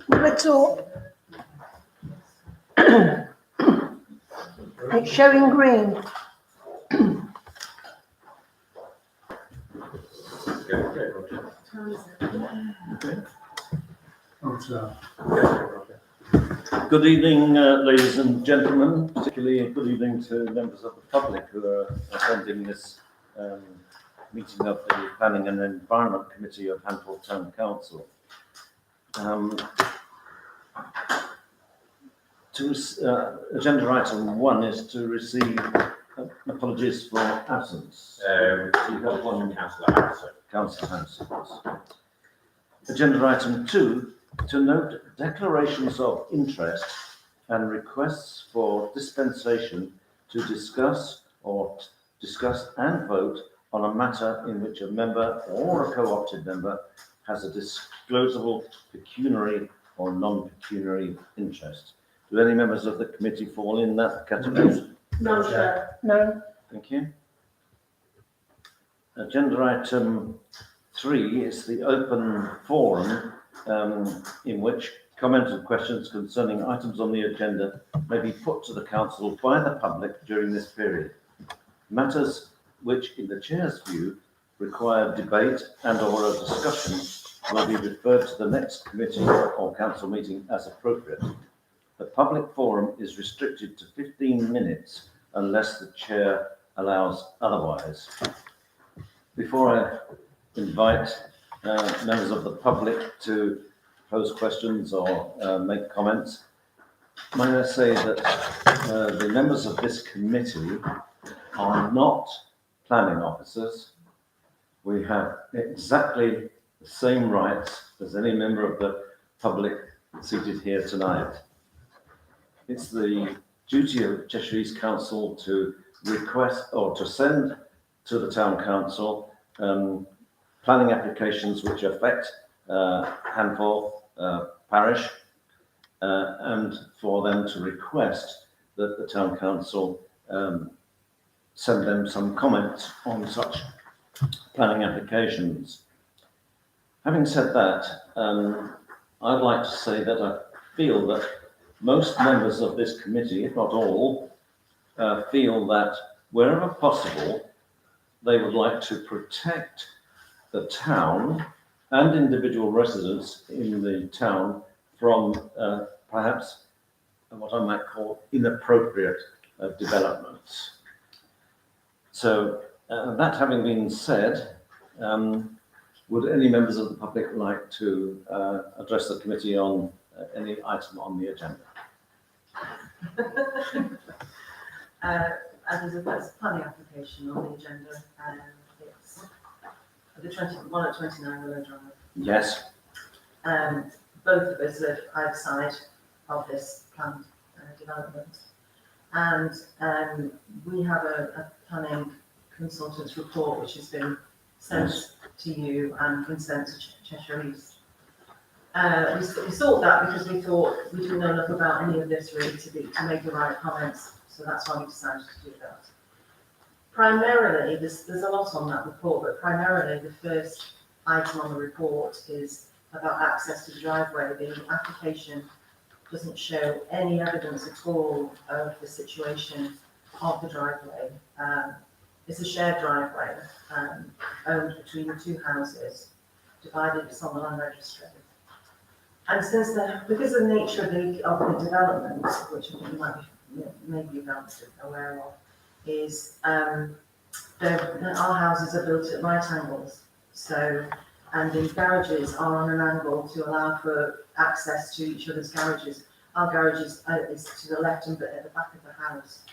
Little. It's showing green. Good evening, ladies and gentlemen, particularly good evening to members of the public who are attending this meeting of the Planning and Environment Committee of Handforth Town Council. Agenda item 1 is to receive apologies for absence. You've got one Councillor House. Agenda item 2, to note declarations of interest and requests for dispensation to discuss and vote on a matter in which a member or a co-opted member has a disclosable pecuniary or non-pecuniary interest. Do any members of the committee fall in that category? No, sir. No. Thank you. Agenda item 3 is the open forum in which comments and questions concerning items on the agenda may be put to the council by the public during this period. Matters which, in the chair's view, require debate and or a discussion will be referred to the next committee or council meeting as appropriate. The public forum is restricted to 15 minutes unless the chair allows otherwise. Before I invite members of the public to pose questions or make comments, might I say that the members of this committee are not planning officers. We have exactly the same rights as any member of the public seated here tonight. It's the duty of Cheshire East Council to request or to send to the Town Council planning applications which affect Handforth parish and for them to request that the Town Council send them some comments on such planning applications. Having said that, I'd like to say that I feel that most members of this committee, if not all, feel that wherever possible, they would like to protect the town and individual residents in the town from perhaps what I might call inappropriate developments. So that having been said, would any members of the public like to address the committee on any item on the agenda? There's a planning application on the agenda, and it's the 21 at 29 Willow Drive. Yes. Both of us live either side of this planned development, and we have a planning consultant's report which has been sent to you and been sent to Cheshire East. We thought that because we thought we didn't know enough about any of this really to make the right comments, so that's why we decided to do that. Primarily, there's a lot on that report, but primarily the first item on the report is about access to the driveway. The application doesn't show any evidence at all of the situation of the driveway. It's a shared driveway owned between the two houses, divided. It's on the land registry. And because of the nature of the development, which I think you might be maybe aware of, is our houses are built at right angles. So, and the garages are on an angle to allow for access to each other's garages. Our garage is to the left and at the back of the house.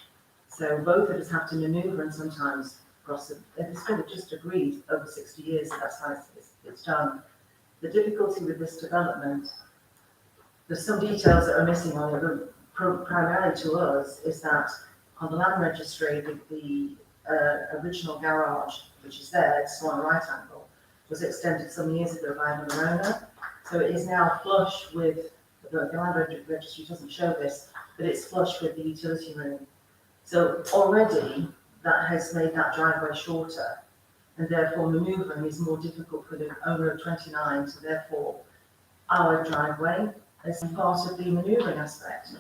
So both of us have to manoeuvre and sometimes cross it. It's kind of just agreed over 60 years that that's how it's done. The difficulty with this development, there's some details that are missing on it, but primarily to us is that on the land registry, the original garage, which is there, it's on a right angle, was extended some years ago by another owner. So it is now flush with, the land registry doesn't show this, but it's flush with the utility room. So already that has made that driveway shorter, and therefore manoeuvring is more difficult for the owner of 29, so therefore our driveway as part of the manoeuvring aspect.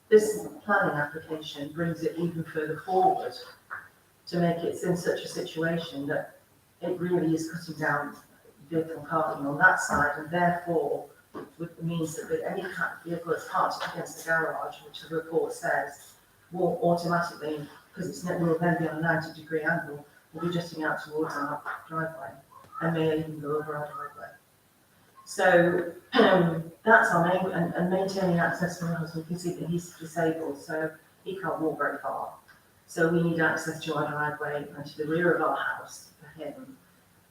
This planning application brings it even further forward to make it in such a situation that it really is cutting down vehicle parking on that side, and therefore means that any vehicle that's parked against the garage, which the report says, will automatically, because will then be on a 90-degree angle, will be jutting out towards our driveway and may even go over our driveway. So that's our main, and maintaining access for my husband, because he's disabled, so he can't walk very far. So we need access to our driveway and to the rear of our house for him.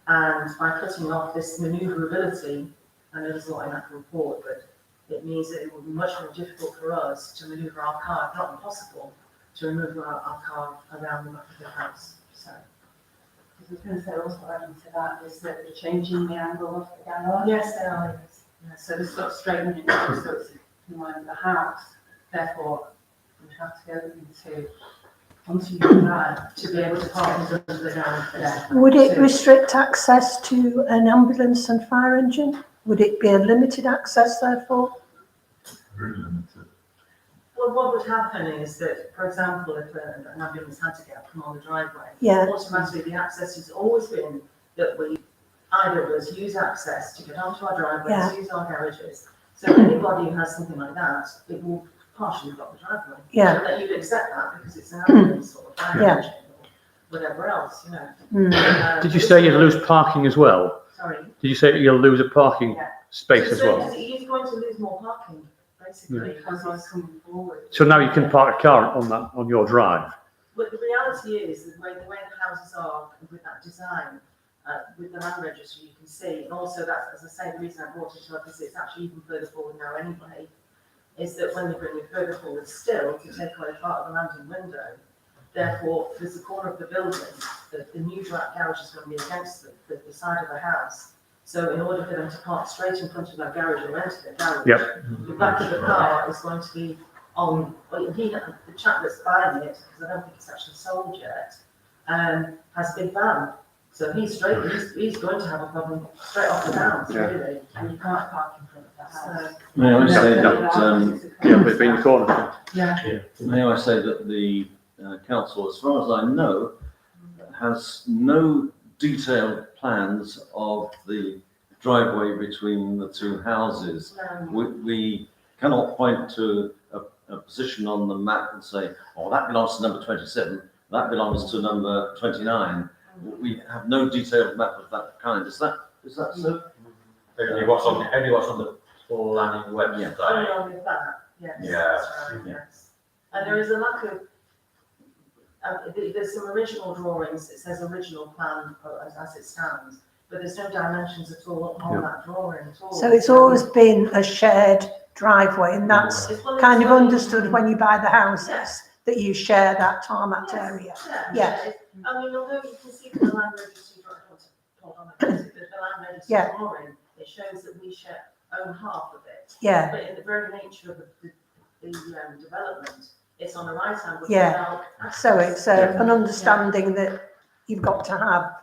And by cutting off this manoeuvrability, I know there's a lot in that report, but it means that it will be much more difficult for us to manoeuvre our car, if not impossible, to manoeuvre our car around the back of the house. So. I was going to say also adding to that is that they're changing the angle of the garage. Yes, they are. Yes. So they're sort of straightening it out so it's in line with the house. Therefore, we have to go into onto your drive To be able to park in front of the garage. Yeah. Would it restrict access to an ambulance and fire engine? Would it be a limited access therefore? Very limited. Well, what would happen is that, for example, if an ambulance had to get up from on the driveway, Yeah. automatically the access has always been that we, either of us, use access to get onto our driveways, Yeah. use our garages. So anybody who has something like that, it will partially block the driveway. Yeah. So that you'd accept that because it's an ambulance or a fire Yeah. engine or whatever else, you know. Mm. Did you say you'd lose parking as well? Sorry. Did you say you'll lose a parking Yeah. space as So well? he's going to lose more parking, basically. because I was coming forward. So now you can park a car on your drive? But the reality is, the way the houses are with that design, with the land registry, you can see, and also that's, as I say, the reason I brought it up is it's actually even further forward now anyway, is that when they bring it further forward still to take away part of the landing window, therefore there's a corner of the building, the new garage is going to be against the side of the house. So in order for them to park straight in front of their garage or enter their garage, Yep. the back of the car is going to be on, well, the chap that's buying it, because I don't think it's actually sold yet, has a big van. So he's going to have a problem straight off the bounce, Yeah. really. And you can't park in front of the house. So, May I say No. that, Yeah, but it's been in the corner. Yeah. may I say that the council, as far as I know, has no detailed plans of the driveway between the two houses. We cannot point to a position on the map and say, oh, that belongs to number 27, that belongs to number 29. We have no detailed map of that kind. Is that so? Only what's on the planning website. only on with that, yes. Yeah. That's right, yes. And there is a lack of, there's some original drawings, it says original plan as it stands, but there's no dimensions at all on that drawing at all. So it's always been a shared driveway, and that's It's one of kind of those- understood when you buy the houses, that you share that tarmac area. Yeah. I mean, although you can see from the land registry, hold on, the land registry Yeah. drawing, it shows that we own half of it. Yeah, But in the very nature of the development, it's on the right hand. which Yeah. without so it's an understanding that you've got to have.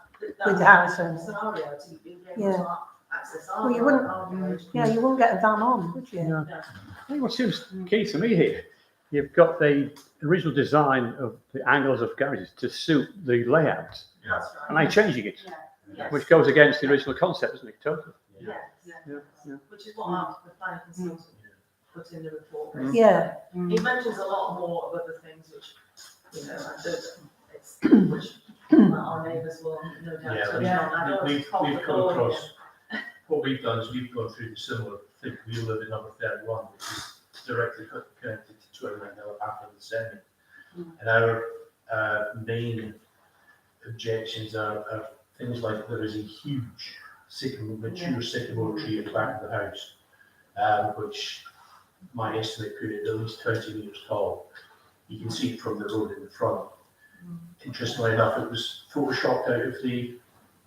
with the house and- Scenario to be able Yeah. to access our. Well, you wouldn't- our road. Yeah, you won't get a van on, would you? Yeah. No. I think what seems key to me here, you've got the original design of the angles of garages to suit the layout, That's and right. they're changing it, Yes. which goes against the original concept, isn't it, totally? Yes. Yeah, yeah. Which is what our planning consultant put in the report. Mm. Yeah, He mentions a lot more of other things which, you know, which our neighbours will no doubt touch on. I don't want to We've pop the come ball across, what we've done is we've gone through the similar thing. We live in number 31, which is directly connected to 29 Hill after the Senate. And our main objections are things like there is a huge mature sycamore tree at the back of the house, which my estimate put it at least 20 metres tall. You can see it from the road in the front. Interestingly enough, it was photoshopped out of the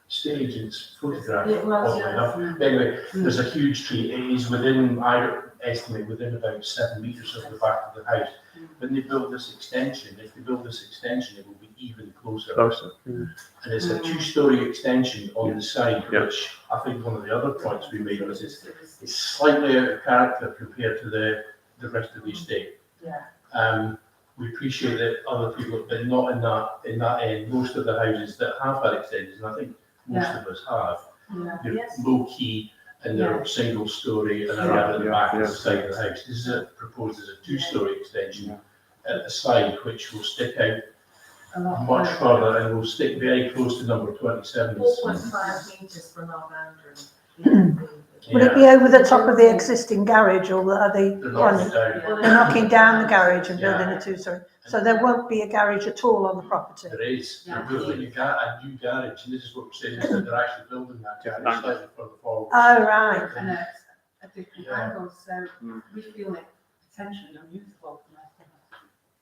stage and it's photographed. It was, oddly yeah. enough. Anyway, there's a huge tree. It is within, I estimate, within about 7 metres of the back of the house. When they build this extension, if they build this extension, it will be even closer. Closer. And it's a two-storey extension on the side, Yeah. which I think one of the other points we made was it's slightly out of character compared to the rest of the estate. Yeah. We appreciate that other people have been not in that end. Most of the houses that have had extensions, and I think most of us have, Yeah. they're Yes. low key and they're single story and they're Yeah, at the yeah, back of yeah. the side of the house. This is proposed as a two-story extension at the side, which will stick out A lot much further and will stick very close to number 27. 4.5 metres from our boundary. Will it be over the top of the existing garage, or are they They're knocking on? it down. They're knocking down the garage and Yeah. building a two-story, so there won't be a garage at all on the property. There is, they're building a new garage, and this is what we're saying, is that they're actually building that garage slightly further forward. Oh, right. And it's a different Yeah. angle, so we feel it potentially unusable.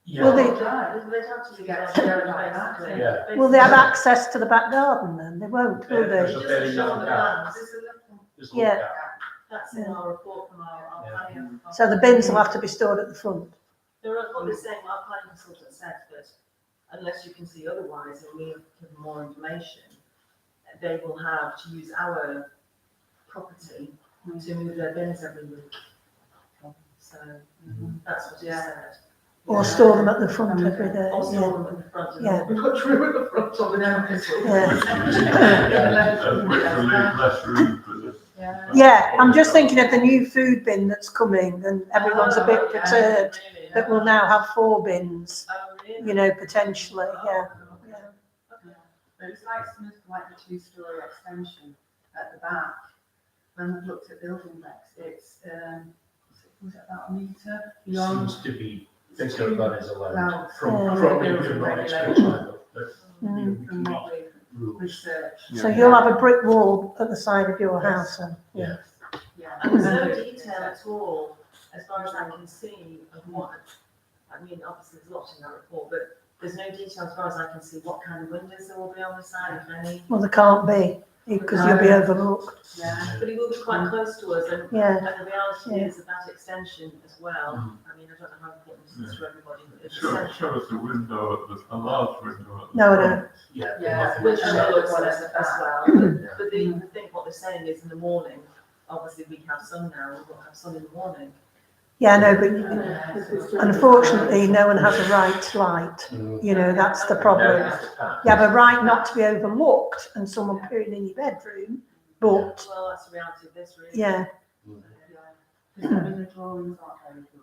Yeah. Will they- They'd have to get together like that. Yeah. Will they have access to the back garden then? They won't, will There's they? a very Just young show the gap. plans. There's a little, There's a little Yeah. gap. That's in our report from our Yeah. planning. So the bins will have to be stored at the front. There are, what they're saying, our planning consultant said that unless you can see otherwise, and we have given more information, they will have to use our property to move their bins every week. So that's what he said. Or store them at the front every day, Also yeah. them at the front, and Yeah. there'll be much room at the front of the council. Less room for the. yeah. Yeah, I'm just thinking of the new food bin that's coming, and everyone's a bit perturbed that we'll now have 4 bins, Oh, really? you know, potentially, yeah. Yeah. But it's like some of like the two-story extension at the back. When we've looked at building regs, it's, was it about a metre beyond? Seems to be, bigger than is allowed Allowed. from maybe not extension, but Mm. From what we've rules. researched. So you'll have a brick wall at the side of your house then? Yeah. Yeah. And there's no detail at all, as far as I can see, of what, I mean, obviously there's lots in that report, but there's no detail as far as I can see what kind of windows there will be on the side, if any. Well, there can't be, because you'll be overlooked. Yeah. But it will be quite close to us, and Yeah. the reality Yeah. is that that extension as well, I mean, I don't know how important this is to everybody, but it's Show essential. us a window, a large window. at the No, front. no. Yeah. Yeah. nothing Which else. looks as well, but the thing, what they're saying is in the morning, obviously we have sun now, we will have sun in the morning. Yeah, no, but unfortunately, no one has a right to light. You know, that's the problem. You have a right not to be overlooked and someone peering in your bedroom, but, Well, that's the reality of this, really. yeah, Because some of the drawings aren't very good.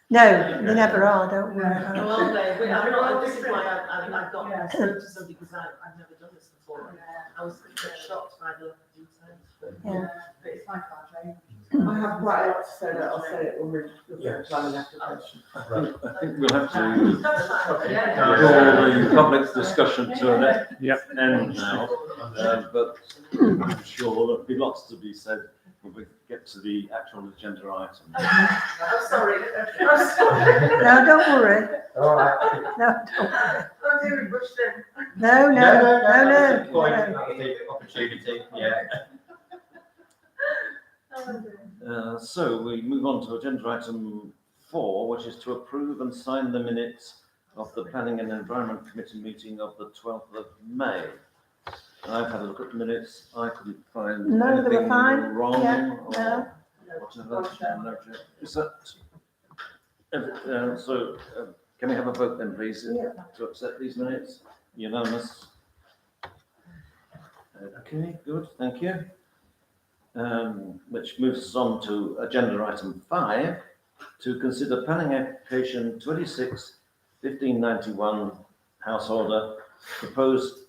no, they never are, don't worry Yeah. about Well, it. aren't they? But I'm not, this is why I've got Yeah. spoke to somebody because I've never done this before. I was a bit shocked by the details. Yeah. But it's like our drainage. I have quite a lot to say, but I'll say it when we're looking at planning application. I think we'll have to That's fine. Yeah. draw the public discussion to an Yep. end now, but I'm sure there'll be lots to be said when we get to the actual agenda item. I'm sorry. I'm sorry. No, don't worry. All right. No, don't worry. I'm doing rushed in. No, no, That was the no, point, no. that was the opportunity, yeah. So we move on to agenda item 4, which is to approve and sign the minutes of the Planning and Environment Committee meeting of the 12th of May. And I've had a look at the minutes. I couldn't find No, they were anything fine. wrong Yeah, or no. whatever. No objection. Is that, can we have a vote then, please, to accept these minutes? Unanimous? Okay, good, thank you. Which moves us on to agenda item 5, to consider planning application 26-1591 householder, proposed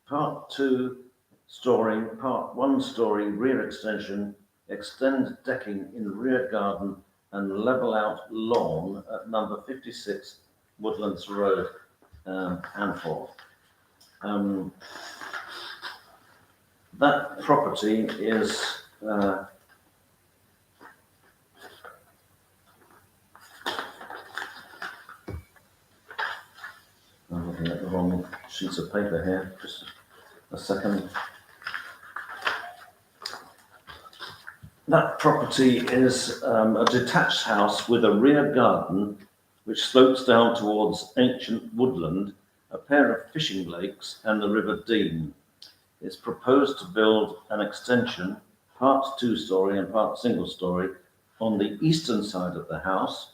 part 2 story, part 1 story rear extension, extend decking in rear garden and level out lawn at number 56 Woodlands Road, Anford. That property is I'm looking at the wrong sheets of paper here, just a second. That property is a detached house with a rear garden which slopes down towards ancient woodland a pair of fishing lakes and the River Dean. It's proposed to build an extension, part 2-storey and part single-storey, on the eastern side of the house.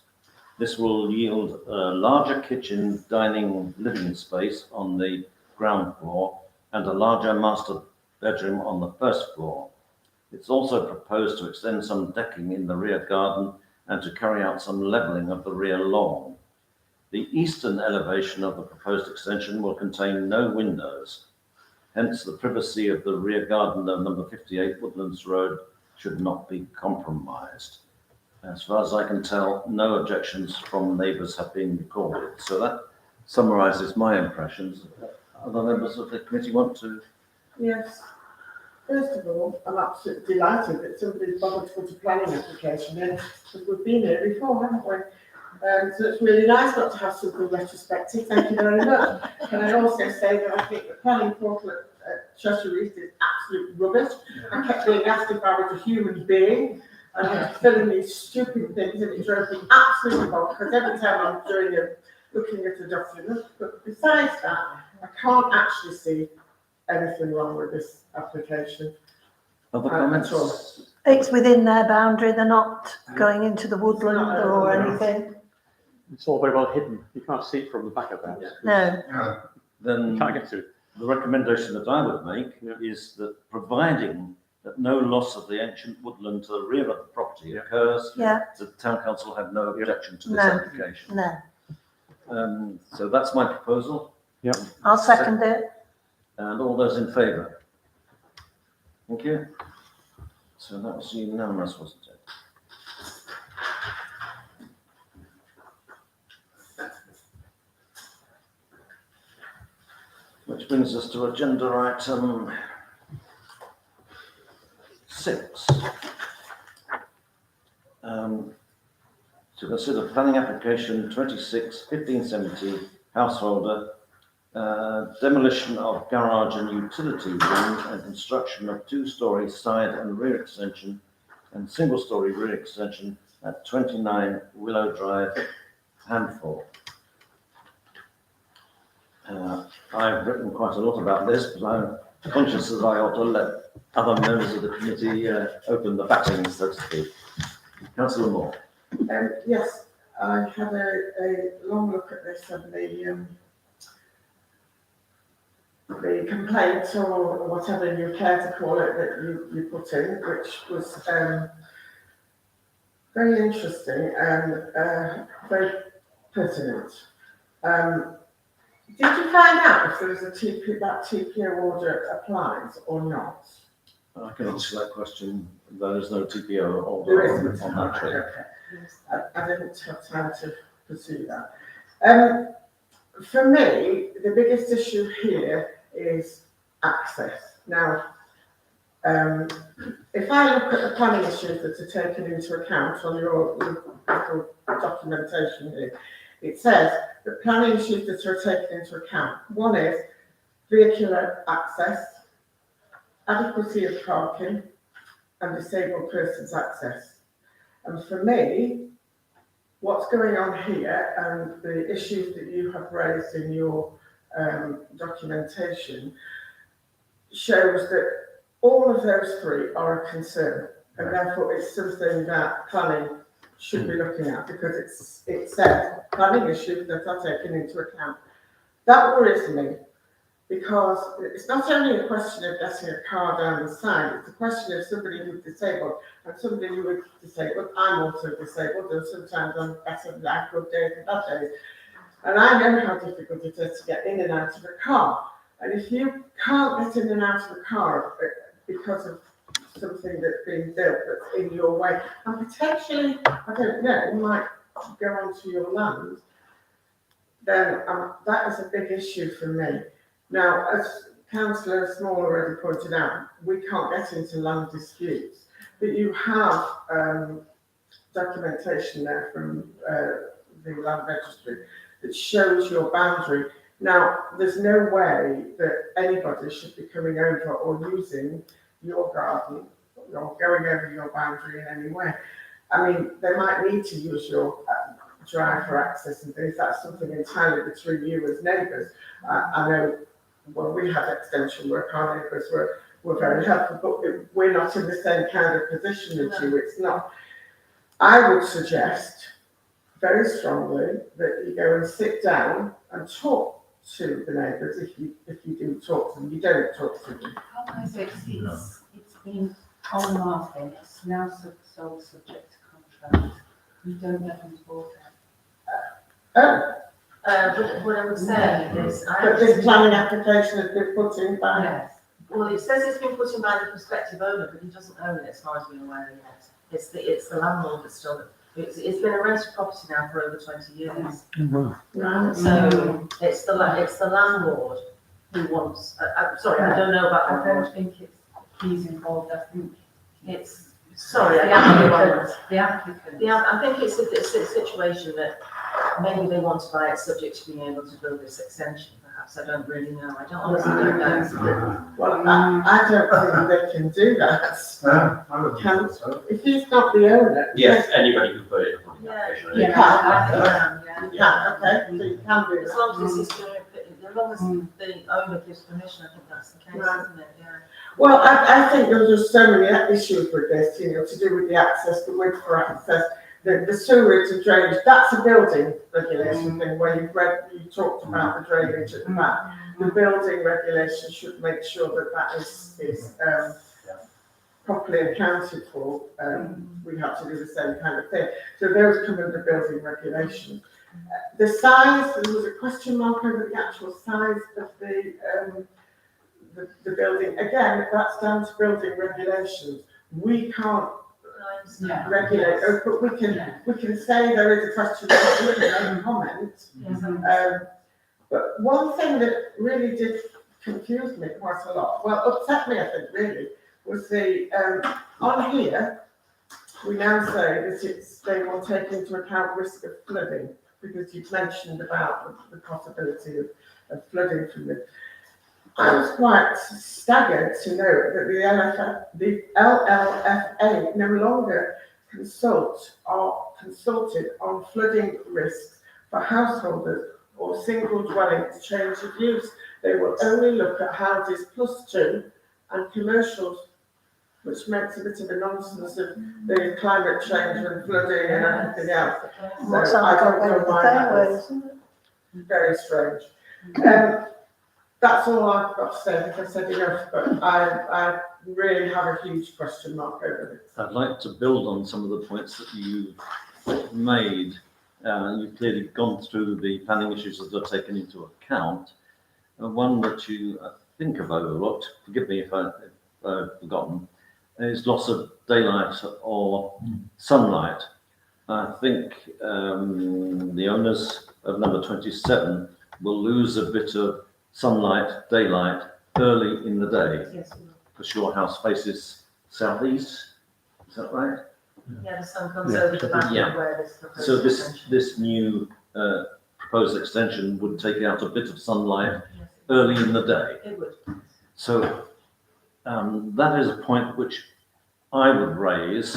This will yield a larger kitchen, dining, living space on the ground floor and a larger master bedroom on the first floor. It's also proposed to extend some decking in the rear garden and to carry out some levelling of the rear lawn. The eastern elevation of the proposed extension will contain no windows. Hence, the privacy of the rear garden of number 58 Woodlands Road should not be compromised. As far as I can tell, no objections from neighbours have been recorded. So that summarises my impressions. Other members of the committee want to? Yes. First of all, I'm absolutely delighted that somebody's bothered to put a planning application in, because we've been here before, haven't we? So it's really nice not to have something retrospective. Thank you very much. Can I also say that I think the planning portal at Cheshire East is absolute rubbish. I kept being asked if I was a human being, and I had to fill in these stupid things, and it drove me absolutely bonkers because every time I'm looking at a document. But besides that, I can't actually see anything wrong with this application. Other at all. comments? It's within their boundary, they're not going into the woodland or anything. It's all very well hidden. You can't see it from the back of the house. No, Then You can't get to it. the recommendation that I would make is that providing that no loss of the ancient woodland to the rear of the property occurs, yeah, the town council have no objection to this No. application. no. So that's my proposal. I'll second it. And all those in favour? Thank you. So that was unanimous, wasn't it? Which brings us to agenda item 6. To consider planning application 26-1570, householder, demolition of garage and utility room and construction of 2-storey side and rear extension and single-storey rear extension at 29 Willow Drive, Handful. I've written quite a lot about this, but I'm conscious that I ought to let other members of the committee open the batting, so to speak. Councillor Moore. Yes, I had a long look at this and the complaint or whatever you care to call it that you put in, which was very interesting and very pertinent. Did you find out if there was that TPO order applies or not? I can answer that question. There is no TPO order There isn't. on that tree. Okay. I didn't have time to pursue that. For me, the biggest issue here is access. Now, if I look at the planning issues that are taken into account on your little documentation here, it says the planning issues that are taken into account. One is vehicular access, adequacy of parking, and disabled persons access. And for me, what's going on here and the issues that you have raised in your documentation shows that all of those 3 are a concern, and therefore it's something that planning should be looking at, because it says planning issues that are taken into account. That worries me, because it's not only a question of getting a car down the side, it's a question of somebody who's disabled, and somebody who is disabled. I'm also disabled, and sometimes I'm better than I have good days and bad days. And I know how difficult it is to get in and out of a car. And if you can't get in and out of a car because of something that's been built that's in your way, and potentially, I don't know, might go onto your land, then that is a big issue for me. Now, as Councillor Small already pointed out, we can't get into land disputes, but you have documentation there from the land registry that shows your boundary. Now, there's no way that anybody should be coming over or using your garden or going over your boundary in any way. I mean, they might need to use your drive for access and things, that's something entirely between you as neighbours. I know when we had extension work, our neighbours were very helpful, but we're not in the same kind of position as you. It's not. I would suggest very strongly that you go and sit down and talk to the neighbours if you do talk to them. You don't talk to them. It's been on the market, it's now sold subject to contract. You don't get them to bought it. Oh, But what I would say is, but this planning application has been put in by. Yes. well, it says it's been put in by the prospective owner, but he doesn't own it as far as we're aware yet. It's the landlord that's still, it's been a rented property now for over 20 years. Right. So it's the landlord who wants, sorry, I don't know about I that. don't think he's involved, I think It's, sorry, the I can't applicant. The applicant. Yeah, I think it's a situation that maybe they want to buy it subject to being able to build this extension, perhaps. I don't really know. I don't honestly don't know. Well, I don't think they can do that. I would Can- think so. If he's not the owner. Yes, anybody can put it in the Yeah. application. You Yeah, can. I think, yeah. You can, okay, so you can do As that. long as this is going to, as long as the owner gives permission, I think that's the case, Right. isn't it? Yeah. Well, I think there's just so many issues with this, you know, to do with the access, the width for access, the sewerage and drainage. That's a building regulation thing where you talked about the drainage at the back. The building regulation should make sure that that is properly accounted for. We have to do the same kind of thing. So those come under building regulation. The size, there was a question mark over the actual size of the building. Again, that's down to building regulations. We can't Yeah. regulate those, but we can say there is a question mark, we can make a comment. But one thing that really did confuse me quite a lot, well, upset me, I think, really, was the, on here, we now say that they will take into account risk of flooding, because you've mentioned about the possibility of flooding from this. I was quite staggered to know that the LLFA no longer consulted on flooding risks for householders or single dwellings change of use. They will only look at houses +2 and commercials, which makes a bit of a nonsense of the climate change and flooding and everything else. What's So I that don't got know with the why that fairways, was. isn't it? Very strange. That's all I've got to say. I think I've said enough, but I really have a huge question mark over this. I'd like to build on some of the points that you made. You've clearly gone through the planning issues that are taken into account. One that you, I think, have overlooked, forgive me if I've forgotten, is loss of daylight or sunlight. I think the owners of number 27 will lose a bit of sunlight, daylight, early in the day. Yes, Because your house faces southeast, is that right? yeah, the sun comes over the back Yeah. of where this proposed So extension. this new proposed extension would take out a bit of sunlight Yes, early in the day. it would. So that is a point which I would raise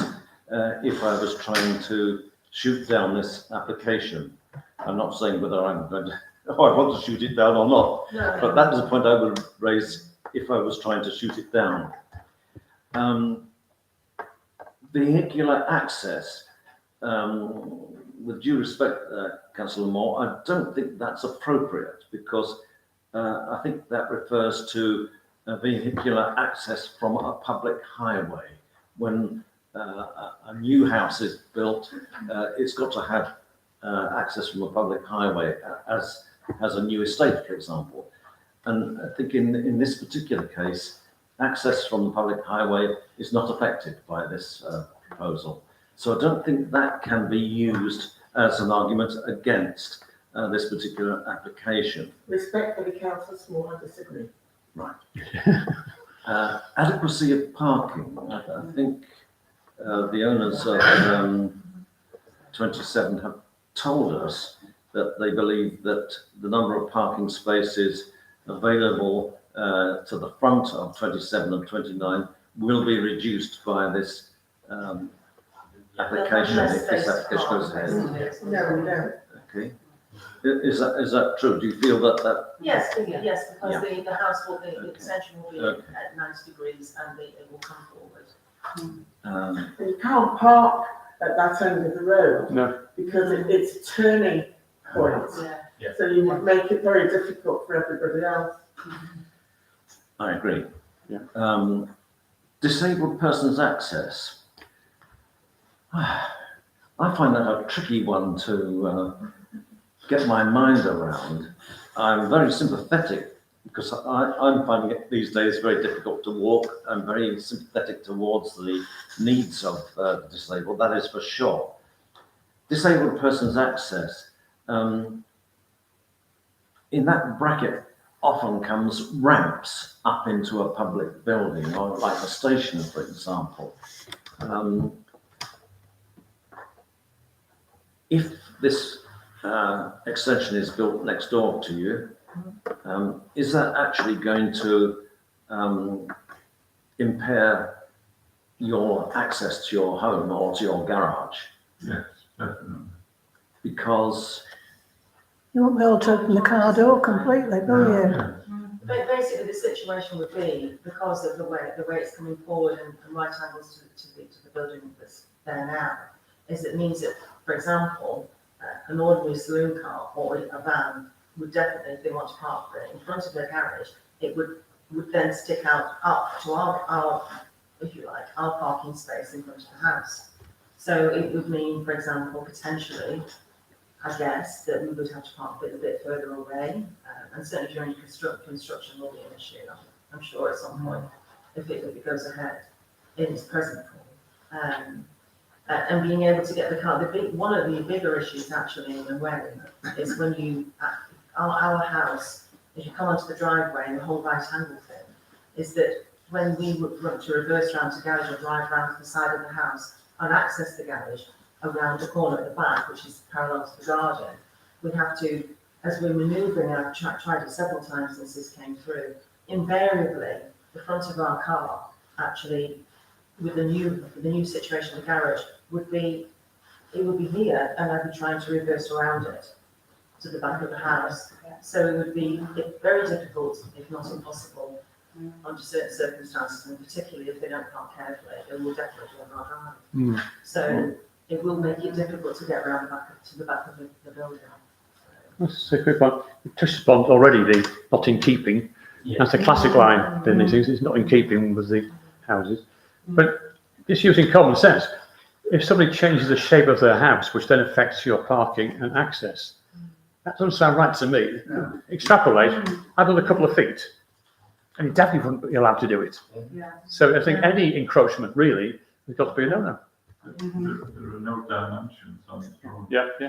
if I was trying to shoot down this application. I'm not saying whether I'm going to, I want to shoot it down or not, No, but that is a point I would raise if I was trying to shoot it down. Vehicular access, with due respect, Councillor Moore, I don't think that's appropriate because I think that refers to vehicular access from a public highway. When a new house is built, it's got to have access from a public highway as a new estate, for example. And I think in this particular case, access from the public highway is not affected by this proposal. So I don't think that can be used as an argument against this particular application. Respectfully, Councillor Small, I disagree. Adequacy of parking. I think the owners of 27 have told us that they believe that the number of parking spaces available to the front of 27 and 29 will be reduced by this application Less if this space application goes for ahead. cars. No, we don't. Okay. Is that true? Do you feel that Yes, yes, because Yeah. the house will, the Okay. extension will be Okay. at 90 degrees and it will come forward. You can't park at that end of the road. No. Because it's a turning point. Yeah. So you would make it very difficult for everybody else. I agree. Yeah. Disabled persons access. I find that a tricky one to get my mind around. I'm very sympathetic because I'm finding it these days very difficult to walk. I'm very sympathetic towards the needs of the disabled, that is for sure. Disabled persons access. In that bracket often comes ramps up into a public building, or like a station, for example. If this extension is built next door to you, is that actually going to impair your access to your home or to your garage? Yes, definitely. Because You won't be able to open the car door completely, will you? Yeah. But basically, the situation would be, because of the way it's coming forward and right angles to the building that's there now, is it means that, for example, an ordinary saloon car or a van would definitely, if they want to park there in front of their garage, it would then stick out up to our, if you like, our parking space in front of the house. So it would mean, for example, potentially, I guess, that we would have to park a bit further away, and certainly during construction will be an issue, I'm sure at some point, if it goes ahead in its present form. And being able to get the car, one of the bigger issues actually in a way is when you, our house, if you come onto the driveway and the whole right angle thing, is that when we would want to reverse round to garage or drive round to the side of the house and access the garage around the corner at the back, which is parallel to the garden, we have to, as we're manoeuvring, I've tried it several times since this came through, invariably the front of our car actually, with the new situation in the garage, would be here, and I'd be trying to reverse around it to the back of the house. So it would be very difficult, if not impossible, under certain circumstances, and particularly if they don't park carefully, they will definitely go on our drive. So it will make it difficult to get around to the back of the building. That's a quick one. You touched upon already the not in keeping. That's a classic line in these things. It's not in keeping with the houses. But just using common sense, if somebody changes the shape of their house, which then affects your parking and access, that doesn't sound right to me. Extrapolate, add on a couple of feet, and you definitely wouldn't be allowed to do it. Yeah. So I think any encroachment really has got to be a no-no. There are no dimensions on the road. Yeah, yeah.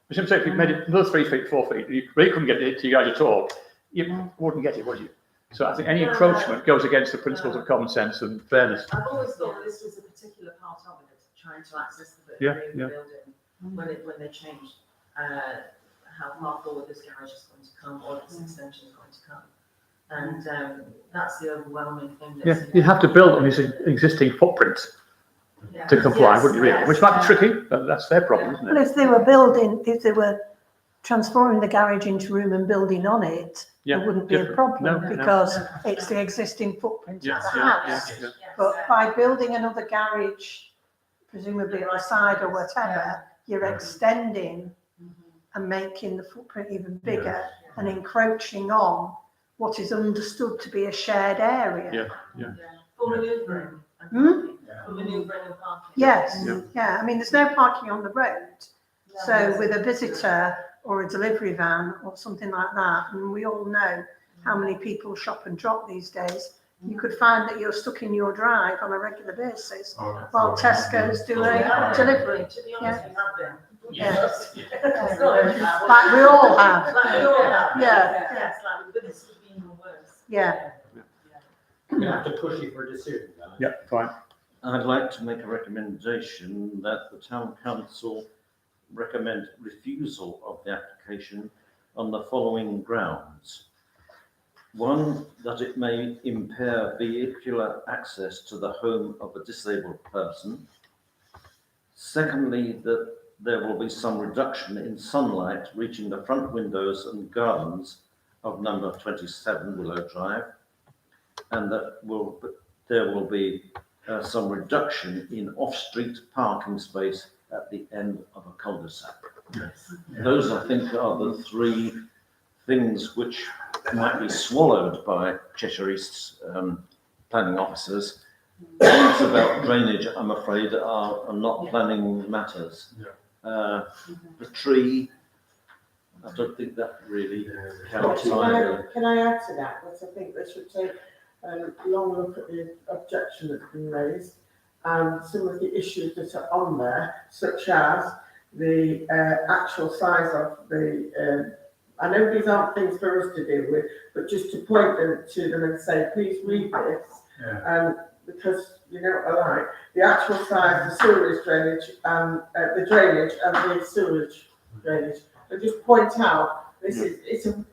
Which I'm saying, if you made it another 3 feet, 4 feet, you really couldn't get it to you guys at all, you wouldn't get it, would you? So I think any encroachment goes against the principles of common sense and fairness. I've always thought this was a particular part of it, trying to access the building when they changed how far forward this garage is going to come or this extension is going to come. And that's the overwhelming thing. Yeah, you have to build on this existing footprint to comply, wouldn't you really? Which might be tricky, but that's their problem, isn't Well, it? if they were transforming the garage into room and building on it, Yeah, there wouldn't be a different. problem No. because it's the existing footprint Yeah, of the yeah, house. yeah. But by building another garage, presumably at the side or whatever, you're extending and making the footprint even bigger and encroaching on what is understood to be a shared area. Yeah. For manoeuvring. Hmm? For manoeuvring and parking. Yes, Yeah. yeah. I mean, there's no parking on the road. So with a visitor or a delivery van or something like that, and we all know how many people shop and drop these days, you could find that you're stuck in your drive on a regular basis while Tesco's do a delivery. To be honest, we have been. Yes. It's not every house. Like we all have. Like we all have. Yeah. Yes, like, but this would be even worse. Yeah. You have to push it for a decision, guys. Yeah, fine. I'd like to make a recommendation that the town council recommend refusal of the application on the following grounds. One, that it may impair vehicular access to the home of a disabled person. Secondly, that there will be some reduction in sunlight reaching the front windows and gardens of number 27 Willow Drive, and that there will be some reduction in off-street parking space at the end of a cul-de-sac. Yes. Those, I think, are the three things which might be swallowed by Cheshire East's planning officers. It's about drainage, I'm afraid, are not planning matters. The tree, I don't think that really counts either. Can I add to that? Because I think they should take a long look at the objection that's been raised and some of the issues that are on there, such as the actual size of the. I know these aren't things for us to deal with, but just to point them to them and say, please read this, because you know what I like. The actual size, the sewerage drainage, the drainage and the sewage drainage, and just point out this is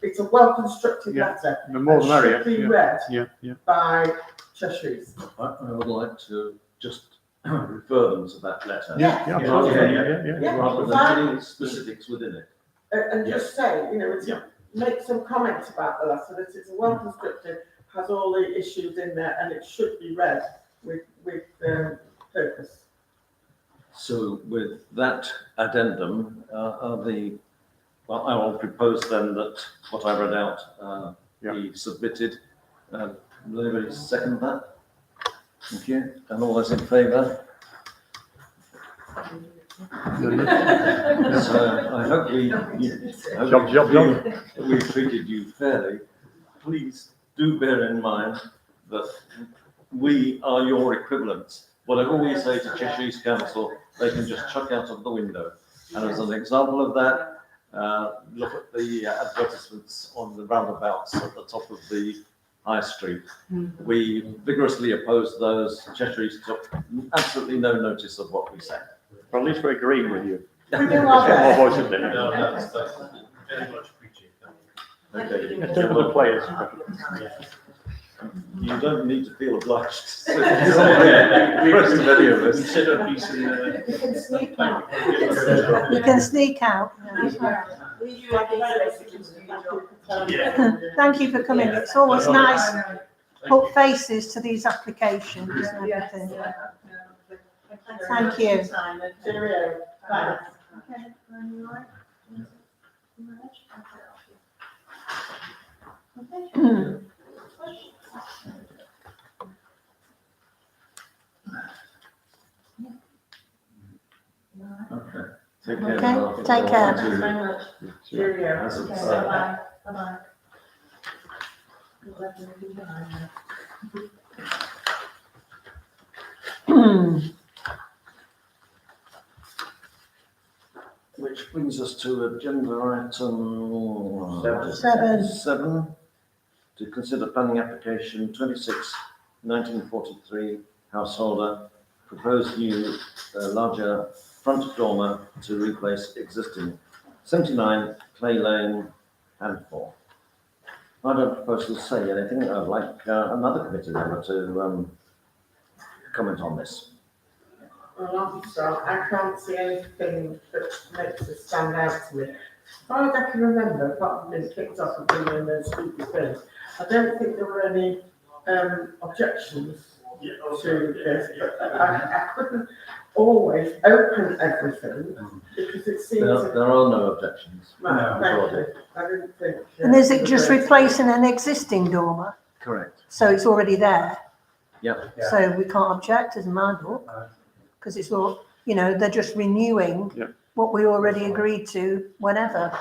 it's a well constructed letter. The more the merrier. Should be read Yeah. by Cheshire East. I would like to just refer them to that letter. Yeah, absolutely. Yeah. Rather than any specifics within it. And just say, you know, make some comments about the letter, that it's well constructed, has all the issues in there, and it should be read with purpose. So with that addendum, I will propose then that what I read out be submitted. Will anybody second that? Thank you. And all those in favour? So I hope we treated you fairly. Please do bear in mind that we are your equivalents. Whatever we say to Cheshire East Council, they can just chuck out of the window. And as an example of that, look at the advertisements on the roundabouts at the top of the High Street. We vigorously opposed those. Cheshire East took absolutely no notice of what we said. But at least we're agreeing with you. We do our Get more best. voices in. No, that's very much appreciated. Okay. In terms of the players. You don't need to feel obliged to sit the rest of any of us. Consider a piece in the. You can sneak out. You can sneak out. Thank you for coming. It's always nice to put faces to these applications and everything. Thank you. Cheerio. Thanks. Okay. Take care. Okay, take care. Thank you very much. Cheerio. As a- Bye-bye. Bye-bye. Which brings us to agenda item 7, to consider planning application 26/1943 householder, proposed new larger front dormer to replace existing 79 Clay Lane, Handful. I don't propose to say anything. I'd like another committee member to comment on this. Well, so I can't see anything that makes it stand out to me. As far as I can remember, apart from being kicked off and doing those stupid things, I don't think there were any objections to this, but I couldn't always open everything because it seems. There are no objections. Right, thank you. I didn't think. And is it just replacing an existing dormer? Correct. So it's already there? Yep. So we can't object as a my book, because it's all, you know, they're just renewing what we already agreed to whenever.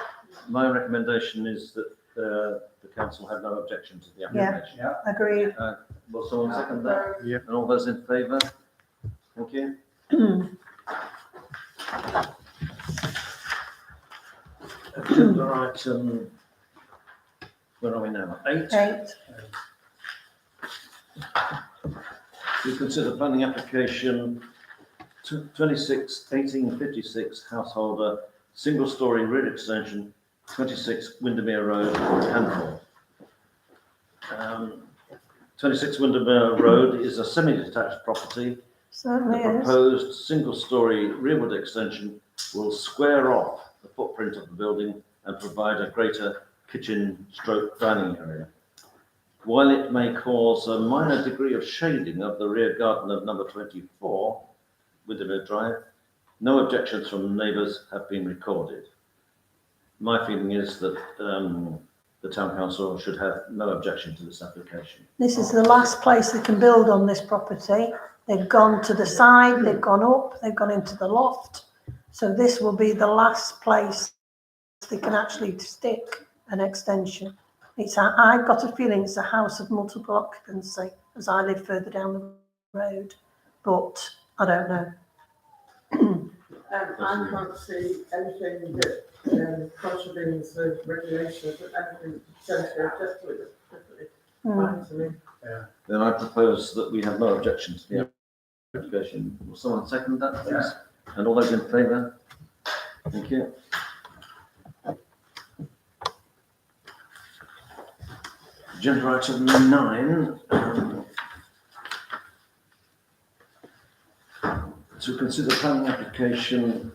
My recommendation is that the council have no objection to the application. Agreed. Will someone second that? Yeah. And all those in favour? Thank you. Agenda item, where are we now? 8. 8. To consider planning application 26/1856 householder, single storey rear extension, 26 Windermere Road, Handful. 26 Windermere Road is a semi-detached property Certainly The is. proposed single-storey rearward extension will square off the footprint of the building and provide a greater kitchen/dining area. While it may cause a minor degree of shading of the rear garden of number 24, Windermere Drive, no objections from neighbours have been recorded. My feeling is that the town council should have no objection to this application. This is the last place they can build on this property. They've gone to the side, they've gone up, they've gone into the loft. So this will be the last place they can actually stick an extension. I've got a feeling it's a house of multiple occupancy as I live further down the road, but I don't know. I can't see anything that contravenes the regulations, but anything potentially objective is perfectly fine to me. Then I propose that we have no objection to the application. Will someone second that, please? And all those in favour? Thank you. Agenda item 9. To consider planning application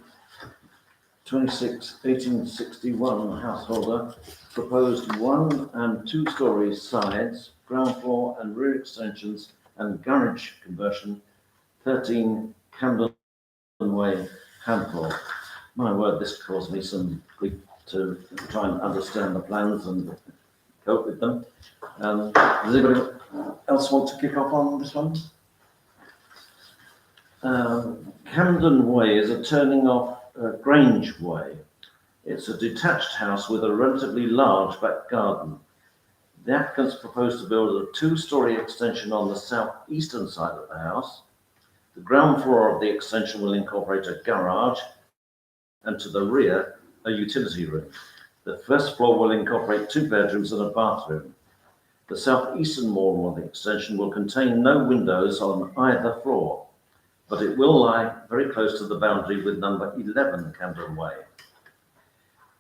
26/1861 householder, proposed 1 and 2 story sides, ground floor and rear extensions and garage conversion, 13 Camden Way, Handful. My word, this caused me some grief to try and understand the plans and cope with them. Does anybody else want to kick off on this one? Camden Way is a turning off Grange Way. It's a detached house with a relatively large back garden. The applicants propose to build a 2-story extension on the southeastern side of the house. The ground floor of the extension will incorporate a garage and to the rear, a utility room. The first floor will incorporate 2 bedrooms and a bathroom. The southeastern wall of the extension will contain no windows on either floor, but it will lie very close to the boundary with number 11 Camden Way.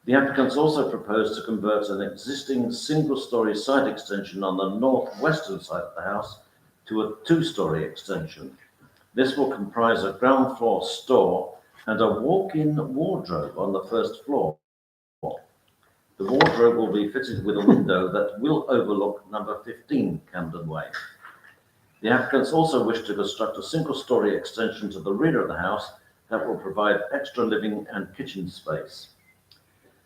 The applicants also propose to convert an existing single-storey side extension on the northwestern side of the house to a 2-story extension. This will comprise a ground floor store and a walk-in wardrobe on the first floor. The wardrobe will be fitted with a window that will overlook number 15 Camden Way. The applicants also wish to construct a single-storey extension to the rear of the house that will provide extra living and kitchen space.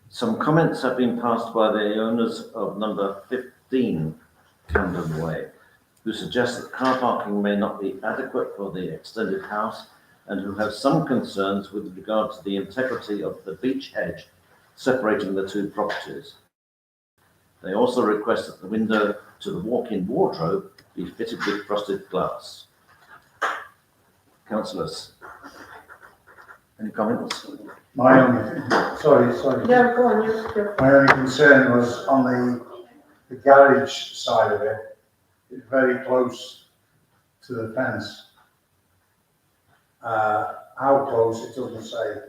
Some comments have been passed by the owners of number 15 Camden Way, who suggest that car parking may not be adequate for the extended house and who have some concerns with regard to the integrity of the beech hedge separating the 2 properties. They also request that the window to the walk-in wardrobe be fitted with frosted glass. Councillors, any comments? My only, sorry. Yeah, go on, you go. My only concern was on the garage side of it. It's very close to the fence. How close, it doesn't say.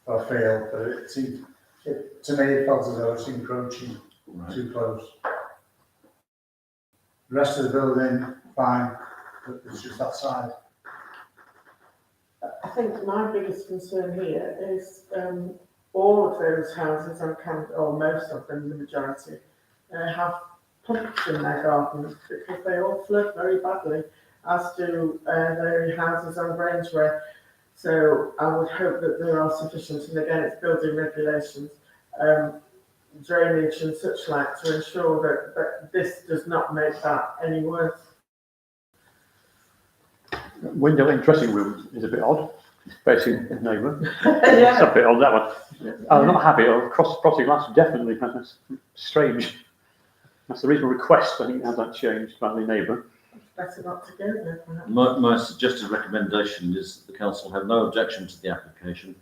I feel, but it seemed, to me, it felt as though it's encroaching too close. The rest of the building, fine, but it's just that side. I think my biggest concern here is all of those houses on Camden, or most of them, the majority, have pumps in their gardens because they all flood very badly, as do the houses on Grange Way. So I would hope that there are sufficient, and again, it's building regulations, drainage and such like to ensure that this does not make that any worse. Window in dressing room is a bit odd. It's facing a neighbour. Yeah. It's a bit odd, that one. I'm not happy. Frosted glass, definitely. That's strange. That's the reasonable request. I think, has that changed by the neighbour. Better not to go there, perhaps. My suggested recommendation is that the council have no objection to the application,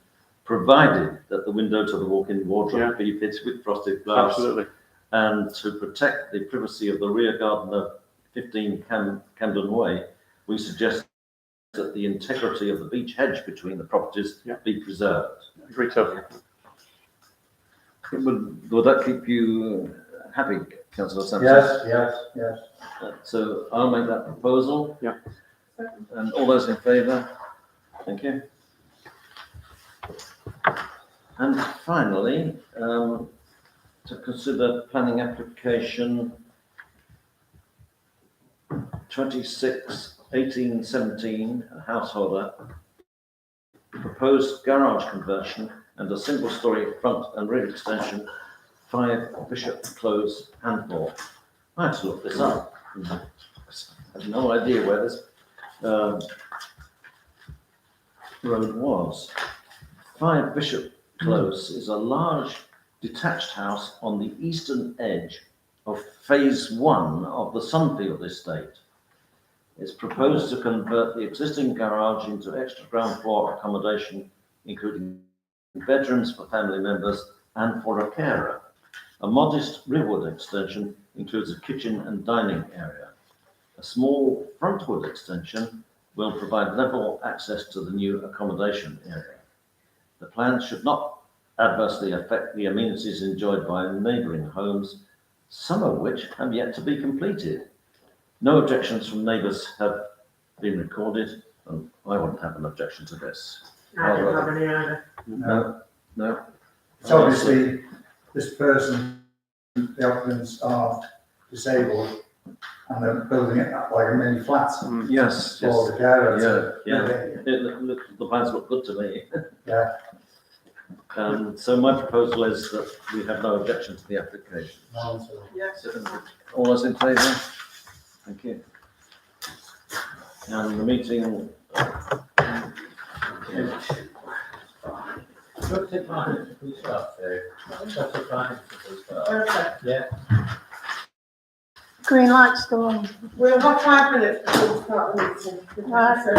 provided that the window to the walk-in wardrobe be fitted with frosted glass. Absolutely. And to protect the privacy of the rear garden of 15 Camden Way, we suggest that the integrity of the beech hedge between the properties be preserved. Agree totally. Would that keep you happy, councillor Sampson? Yes. So I'll make that proposal. Yeah. And all those in favour? Thank you. And finally, to consider planning application 26/18/17, a householder, proposed garage conversion and a single-storey front and rear extension, 5 Bishop Close, Handmore. I had to look this up. I had no idea where this road was. 5 Bishop Close is a large detached house on the eastern edge of phase 1 of the Sunfield estate. It's proposed to convert the existing garage into extra ground floor accommodation, including bedrooms for family members and for a carer. A modest rearward extension includes a kitchen and dining area. A small frontward extension will provide level access to the new accommodation area. The plans should not adversely affect the amenities enjoyed by neighbouring homes, some of which have yet to be completed. No objections from neighbours have been recorded, and I wouldn't have an objection to this. I don't have any either. No. So obviously, this person, the occupants are disabled and they're building it up like a mini flat Yes. for the carers. Yeah. The plans look good to me. Yeah. So my proposal is that we have no objection to the application. Yes. All those in favour? Thank you. And the meeting. Should take 5 minutes before we start, so let's take 5 minutes before we start. Okay, Yeah. Green light's still on. we'll have 5 minutes before we start the meeting. Right. So-